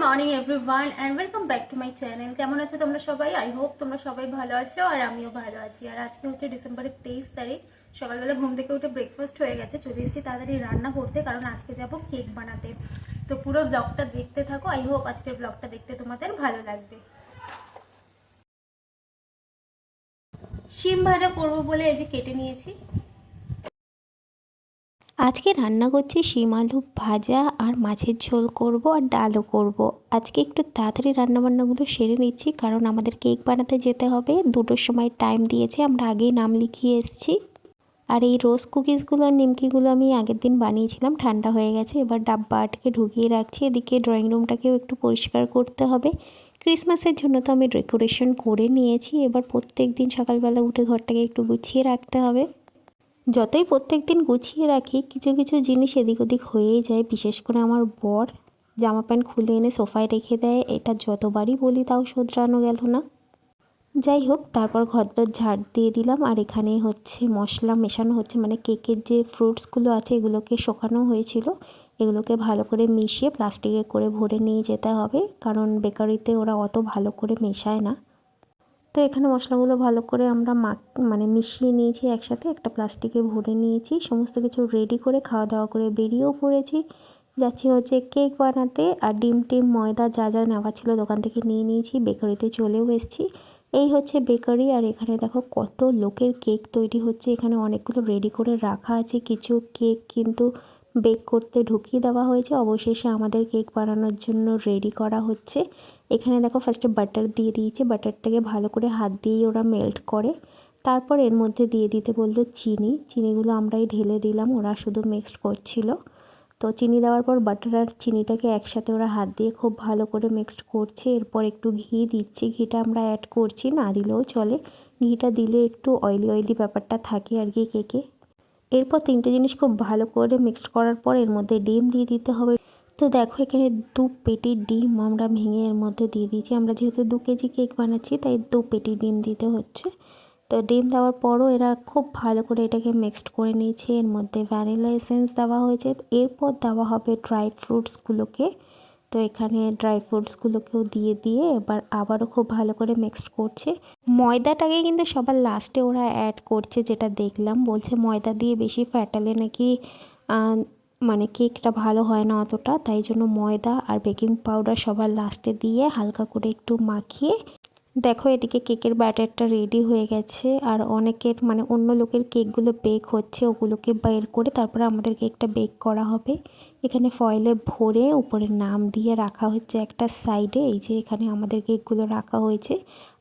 Morning everyone and welcome back to my channel. কেমন আছো তোমরা সবাই? আই হোপ তোমরা সবাই ভালো আছো আর আমিও ভালো আছি। আর আজকে হচ্ছে ডিসেম্বরের 23 তারিখ। সকালবেলা ঘুম থেকে উঠে ব্রেকফাস্ট হয়ে গেছে, চলে এসেছি তাড়াতাড়ি রান্না করতে, কারণ আজকে যাব কেক বানাতে। তো পুরো ব্লগটা দেখতে থাকো, আই হোপ আজকের ব্লগটা দেখতে তোমাদের ভালো লাগবে। শিম ভাজা করবো বলে এই যে কেটে নিয়েছি। আজকে রান্না করছি শিম আলু ভাজা আর মাছের ঝোল করব আর ডালও করব। আজকে একটু তাড়াতাড়ি রান্নাবান্নাগুলো সেরে নিচ্ছি, কারণ আমাদের কেক বানাতে যেতে হবে। 2টোর সময় টাইম দিয়েছে, আমরা আগেই নাম লিখিয়ে এসেছি। আর এই রোজ কুকিজগুলো আর নিমকিগুলো আমি আগের দিন বানিয়েছিলাম, ঠান্ডা হয়ে গেছে। এবার ডাব্বা আটকে ঢুকিয়ে রাখছি। এদিকে ড্রয়িং রুমটাকেও একটু পরিষ্কার করতে হবে। ক্রিসমাসের জন্য তো আমি ডেকোরেশন করে নিয়েছি। এবার প্রত্যেক দিন সকালবেলা উঠে ঘরটাকে একটু গুছিয়ে রাখতে হবে। যতই প্রত্যেক দিন গুছিয়ে রাখি, কিছু কিছু জিনিস এদিক ওদিক হয়েই যায়। বিশেষ করে আমার বর জামা প্যান্ট খুলে এনে সোফায় রেখে দেয়, এটা যতবারই বলি তাও শোধরানো গেল না। যাই হোক, তারপর ঘরদোর ঝাড় দিয়ে দিলাম। আর এখানে হচ্ছে মশলা মেশানো হচ্ছে, মানে কেকের যে ফ্রুটসগুলো আছে এগুলোকে শোকানো হয়েছিল, এগুলোকে ভালো করে মিশিয়ে প্লাস্টিকে করে ভরে নিয়ে যেতে হবে, কারণ বেকারিতে ওরা অত ভালো করে মেশায় না। তো এখানে মশলাগুলো ভালো করে আমরা মিশিয়ে নিয়েছি একসাথে, একটা প্লাস্টিকে ভরে নিয়েছি। সমস্ত কিছু রেডি করে খাওয়া দাওয়া করে বেরিয়েও পড়েছি। যাচ্ছি হচ্ছে কেক বানাতে। আর ডিম ময়দা যা যা নেওয়া ছিল দোকান থেকে নিয়ে নিয়েছি, বেকারিতে চলেও এসেছি। এই হচ্ছে বেকারি। আর এখানে দেখো কত লোকের কেক তৈরি হচ্ছে। এখানে অনেকগুলো রেডি করে রাখা আছে, কিছু কেক কিন্তু বেক করতে ঢুকিয়ে দেওয়া হয়েছে। অবশেষে আমাদের কেক বানানোর জন্য রেডি করা হচ্ছে। এখানে দেখো ফার্স্টে বাটার দিয়ে দিয়েছে, বাটারটাকে ভালো করে হাত দিয়েই ওরা মেল্ট করে। তারপর এর মধ্যে দিয়ে দিতে বললো চিনিগুলো আমরাই ঢেলে দিলাম, ওরা শুধু মিক্সড করছিল। তো চিনি দেওয়ার পর বাটার আর চিনিটাকে একসাথে ওরা হাত দিয়ে খুব ভালো করে মিক্সড করছে। এরপর একটু ঘি দিচ্ছি, ঘিটা আমরা অ্যাড করছি, না দিলেও চলে। ঘিটা দিলে একটু অয়েলি ব্যাপারটা থাকে আর কি কেকে। এরপর 3টে জিনিস খুব ভালো করে মিক্সড করার পর এর মধ্যে ডিম দিয়ে দিতে হবে। তো দেখো এখানে 2 পেটি ডিম আমরা ভেঙে এর মধ্যে দিয়ে দিয়েছি। আমরা যেহেতু 2 কেজি কেক বানাচ্ছি তাই 2 পেটি ডিম দিতে হচ্ছে। তো ডিম দেওয়ার পরও এরা খুব ভালো করে এটাকে মিক্সড করে নিয়েছে। এর মধ্যে ভ্যানিলা এসেন্স দেওয়া হয়েছে, এরপর দেওয়া হবে ড্রাই ফ্রুটসগুলোকে। তো এখানে ড্রাই ফ্রুটসগুলোকেও দিয়ে এবার আবারও খুব ভালো করে মিক্সড করছে। ময়দাটাকে কিন্তু সবার লাস্টে ওরা অ্যাড করছে, যেটা দেখলাম। বলছে ময়দা দিয়ে বেশি ফ্যাটালে নাকি কেকটা ভালো হয় না অতটা, তাই জন্য ময়দা আর বেকিং পাউডার সবার লাস্টে দিয়ে হালকা করে একটু মাখিয়ে। দেখো এদিকে কেকের ব্যাটারটা রেডি হয়ে গেছে। আর অনেকের অন্য লোকের কেকগুলো বেক হচ্ছে, ওগুলোকে বের করে তারপরে আমাদের কেকটা বেক করা হবে। এখানে ফয়েলে ভরে উপরে নাম দিয়ে রাখা হচ্ছে একটা সাইডে। এই যে এখানে আমাদের কেকগুলো রাখা হয়েছে।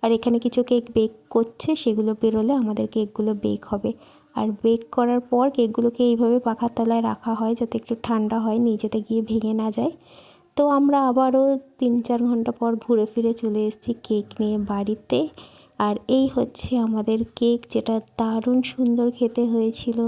আর এখানে কিছু কেক বেক করছে, সেগুলো বেরোলে আমাদের কেকগুলো বেক হবে। আর বেক করার পর কেকগুলোকে এইভাবে পাখার তলায় রাখা হয় যাতে একটু ঠান্ডা হয়, নিচেতে গিয়ে ভেঙে না যায়। তো আমরা আবারও 3-4 ঘন্টা পর ঘুরে ফিরে চলে এসেছি কেক নিয়ে বাড়িতে। আর এই হচ্ছে আমাদের কেক, যেটা দারুণ সুন্দর খেতে হয়েছিল।